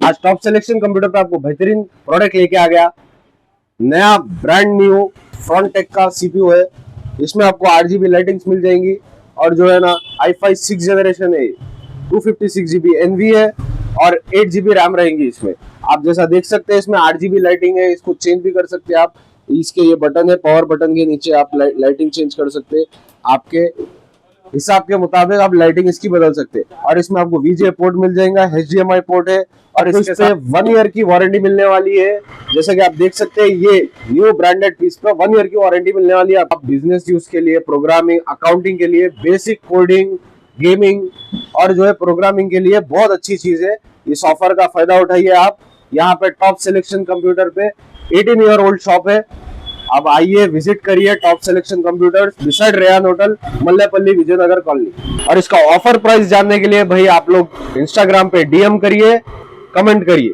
आज top selection computer पे आपको बेहतरीन प्रोडक्ट लेके आ गया। नया ब्रांड न्यू फ्रॉन्टेक का सीपीयू है। इसमें आपको 8GB लाइटिंग्स मिल जाएंगी और जो है ना i5 6 जनरेशन है, 256GB NV है और 8GB रैम रहेंगी इसमें। आप जैसा देख सकते हैं इसमें 8GB लाइटिंग है, इसको चेंज भी कर सकते हैं आप। इसके ये बटन है, पावर बटन के नीचे आप लाइटिंग चेंज कर सकते हैं, आपके हिसाब के मुताबिक आप लाइटिंग इसकी बदल सकते हैं। और इसमें आपको VGA पोर्ट मिल जाएगा, HDMI पोर्ट है और इसके साथ 1 ईयर की वारंटी मिलने वाली है। जैसे कि आप देख सकते हैं ये न्यू ब्रांडेड पीस पर 1 ईयर की वारंटी मिलने वाली है। आप बिजनेस यूज के लिए, प्रोग्रामिंग, अकाउंटिंग के लिए, बेसिक कोडिंग, गेमिंग और जो है प्रोग्रामिंग के लिए बहुत अच्छी चीज है। इस ऑफर का फायदा उठाइए आप। यहाँ पे टॉप सिलेक्शन कंप्यूटर पे 18 ईयर ओल्ड शॉप है। अब आइए विजिट करिए top selection computers, beside Rayan hotel, Mallepally, Vijaynagar colony. और इसका ऑफर प्राइस जानने के लिए भाई आप लोग इंस्टाग्राम पे DM करिए, कमेंट करिए।